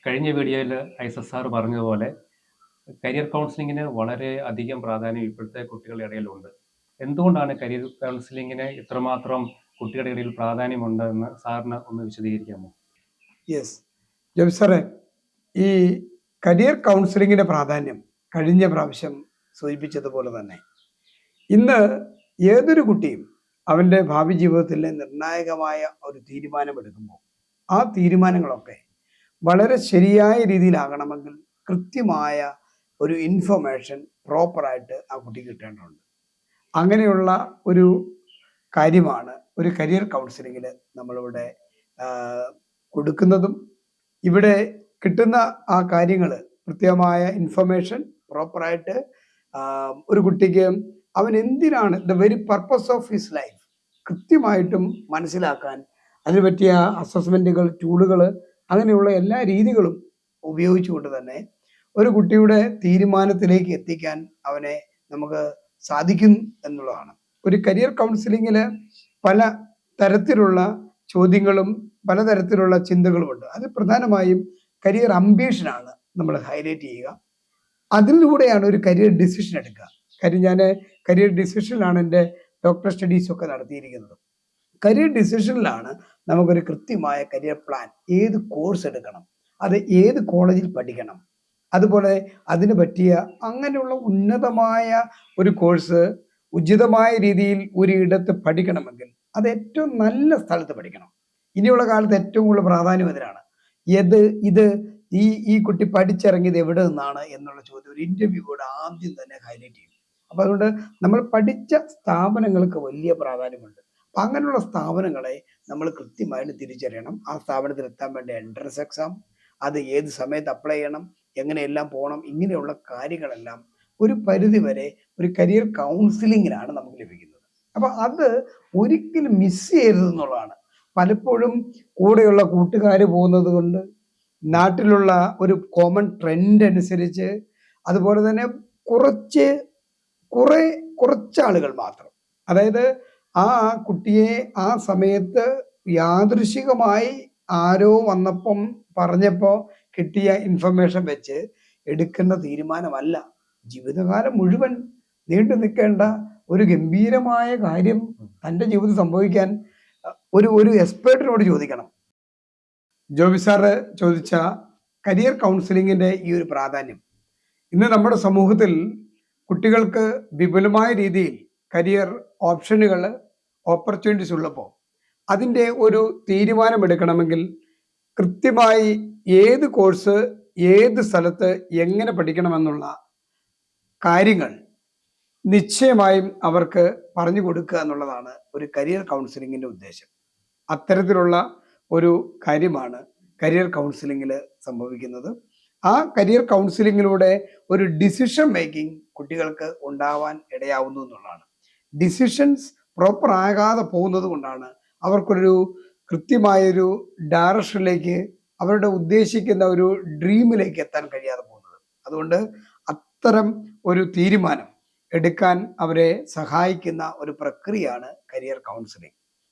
കഴിഞ്ഞ വീഡിയോയിൽ ഐസക് സാർ പറഞ്ഞതുപോലെ കരിയർ കൗൺസിലിങ്ങിന് വളരെ അധികം പ്രാധാന്യം ഇപ്പോഴത്തെ കുട്ടികളുടെ ഇടയിലുണ്ട്. എന്തുകൊണ്ടാണ് കരിയർ കൗൺസിലിങ്ങിന് ഇത്രമാത്രം കുട്ടികളുടെ ഇടയിൽ പ്രാധാന്യമുണ്ടെന്ന് സാറിന് ഒന്ന് വിശദീകരിക്കാമോ? യെസ്, ജോബി സാറേ, ഈ കരിയർ കൗൺസിലിങ്ങിന്റെ പ്രാധാന്യം കഴിഞ്ഞ പ്രാവശ്യം സൂചിപ്പിച്ചതുപോലെ തന്നെ ഇന്ന് ഏതൊരു കുട്ടിയും അവൻ്റെ ഭാവി ജീവിതത്തിലെ നിർണായകമായ ഒരു തീരുമാനമെടുക്കുമ്പോൾ ആ തീരുമാനങ്ങളൊക്കെ വളരെ ശരിയായ രീതിയിലാകണമെങ്കിൽ കൃത്യമായ ഒരു ഇൻഫർമേഷൻ പ്രോപ്പറായിട്ട് ആ കുട്ടിക്ക് കിട്ടേണ്ടതുണ്ട്. അങ്ങനെയുള്ള ഒരു കാര്യമാണ് ഒരു കരിയർ കൗൺസിലിങ്ങിൽ നമ്മളിവിടെ കൊടുക്കുന്നതും. ഇവിടെ കിട്ടുന്ന ആ കാര്യങ്ങൾ കൃത്യമായ ഇൻഫർമേഷൻ പ്രോപ്പറായിട്ട് ഒരു കുട്ടിക്ക് അവൻ എന്തിനാണ് the very purpose of his life കൃത്യമായിട്ടും മനസ്സിലാക്കാൻ അതിന് പറ്റിയ അസസ്മെൻറ്റുകൾ, ടൂളുകൾ, അങ്ങനെയുള്ള എല്ലാ രീതികളും ഉപയോഗിച്ചുകൊണ്ട് തന്നെ ഒരു കുട്ടിയുടെ തീരുമാനത്തിലേക്ക് എത്തിക്കാൻ അവനെ നമുക്ക് സാധിക്കും എന്നുള്ളതാണ്. ഒരു കരിയർ കൗൺസിലിങ്ങിൽ പല തരത്തിലുള്ള ചോദ്യങ്ങളും പലതരത്തിലുള്ള ചിന്തകളുമുണ്ട്. അത് പ്രധാനമായും കരിയർ അംബീഷനാണ് നമ്മൾ ഹൈലൈറ്റ് ചെയ്യുക. അതിലൂടെയാണ് ഒരു കരിയർ ഡിസിഷൻ എടുക്കുക. കാര്യം ഞാൻ കരിയർ ഡിസിഷനിലാണ് എൻ്റെ ഡോക്ടർ സ്റ്റഡീസൊക്കെ നടത്തിയിരിക്കുന്നത്. കരിയർ ഡിസിഷനിലാണ് നമുക്കൊരു കൃത്യമായ കരിയർ പ്ലാൻ, ഏത് കോഴ്സ് എടുക്കണം, അത് ഏത് കോളേജിൽ പഠിക്കണം, അതുപോലെ അതിന് പറ്റിയ അങ്ങനെയുള്ള ഉന്നതമായ ഒരു കോഴ്സ് ഉചിതമായ രീതിയിൽ ഒരിടത്ത് പഠിക്കണമെങ്കിൽ അത് ഏറ്റവും നല്ല സ്ഥലത്ത് പഠിക്കണം. ഇനിയുള്ള കാലത്ത് ഏറ്റവും കൂടുതൽ പ്രാധാന്യം ഇതിനാണ്. ഇത് ഈ കുട്ടി പഠിച്ചിറങ്ങിയത് എവിടെ നിന്നാണ് എന്നുള്ള ചോദ്യം ഒരു ഇന്റർവ്യൂയോട് ആദ്യം തന്നെ ഹൈലൈറ്റ് ചെയ്യും. അപ്പം അതുകൊണ്ട് നമ്മൾ പഠിച്ച സ്ഥാപനങ്ങൾക്ക് വലിയ പ്രാധാന്യമുണ്ട്. അപ്പം അങ്ങനെയുള്ള സ്ഥാപനങ്ങളെ നമ്മൾ കൃത്യമായിട്ട് തിരിച്ചറിയണം. ആ സ്ഥാപനത്തിൽ എത്താൻ വേണ്ട എൻട്രൻസ് എക്സാം, അത് ഏത് സമയത്ത് അപ്ലൈ ചെയ്യണം, എങ്ങനെയെല്ലാം പോകണം, ഇങ്ങനെയുള്ള കാര്യങ്ങളെല്ലാം ഒരു പരിധി വരെ ഒരു കരിയർ കൗൺസിലിങ്ങിലാണ് നമുക്ക് ലഭിക്കുന്നത്. അപ്പം അത് ഒരിക്കലും മിസ് ചെയ്യരുതെന്നുള്ളതാണ്. പലപ്പോഴും കൂടെയുള്ള കൂട്ടുകാർ പോകുന്നത് കൊണ്ട്, നാട്ടിലുള്ള ഒരു കോമൺ ട്രെൻഡ് അനുസരിച്ച്, അതുപോലെ തന്നെ കുറച്ചാളുകൾ മാത്രം, അതായത് ആ കുട്ടിയെ ആ സമയത്ത് യാദൃശികമായി ആരോ വന്നപ്പം പറഞ്ഞപ്പോൾ കിട്ടിയ ഇൻഫർമേഷൻ വെച്ച് എടുക്കേണ്ട തീരുമാനമല്ല. ജീവിതകാലം മുഴുവൻ നീണ്ടു നിൽക്കേണ്ട ഒരു ഗംഭീരമായ കാര്യം തൻ്റെ ജീവിതത്തിൽ സംഭവിക്കാൻ ഒരു എക്സ്പേർട്ടിനോട് ചോദിക്കണം. ജോബി സാറ് ചോദിച്ച കരിയർ കൗൺസിലിങ്ങിൻ്റെ ഈ ഒരു പ്രാധാന്യം ഇന്ന് നമ്മുടെ സമൂഹത്തിൽ കുട്ടികൾക്ക് വിപുലമായ രീതിയിൽ കരിയർ ഓപ്ഷനുകൾ, ഓപ്പർച്യൂണിറ്റീസ് ഉള്ളപ്പോൾ അതിൻ്റെ ഒരു തീരുമാനമെടുക്കണമെങ്കിൽ കൃത്യമായി ഏത് കോഴ്സ് ഏത് സ്ഥലത്ത് എങ്ങനെ പഠിക്കണമെന്നുള്ള കാര്യങ്ങൾ നിശ്ചയമായും അവർക്ക് പറഞ്ഞു കൊടുക്കുക എന്നുള്ളതാണ് ഒരു കരിയർ കൗൺസിലിങ്ങിൻ്റെ ഉദ്ദേശം. അത്തരത്തിലുള്ള ഒരു കാര്യമാണ് കരിയർ കൗൺസിലിങ്ങിൽ സംഭവിക്കുന്നത്. ആ കരിയർ കൗൺസിലിങ്ങിലൂടെ ഒരു ഡിസിഷൻ മേക്കിംഗ് കുട്ടികൾക്ക് ഉണ്ടാവാൻ ഇടയാവുന്നു എന്നുള്ളതാണ്. ഡിസിഷൻസ് പ്രോപ്പർ ആകാതെ പോകുന്നത് കൊണ്ടാണ് അവർക്കൊരു കൃത്യമായൊരു ഡയറക്ഷനിലേക്ക്, അവരുടെ ഉദ്ദേശിക്കുന്ന ഒരു ഡ്രീമിലേക്ക് എത്താൻ കഴിയാതെ പോകുന്നത്. അതുകൊണ്ട് അത്തരം ഒരു തീരുമാനം എടുക്കാൻ അവരെ സഹായിക്കുന്ന ഒരു പ്രക്രിയയാണ് കരിയർ കൗൺസിലിംഗ്.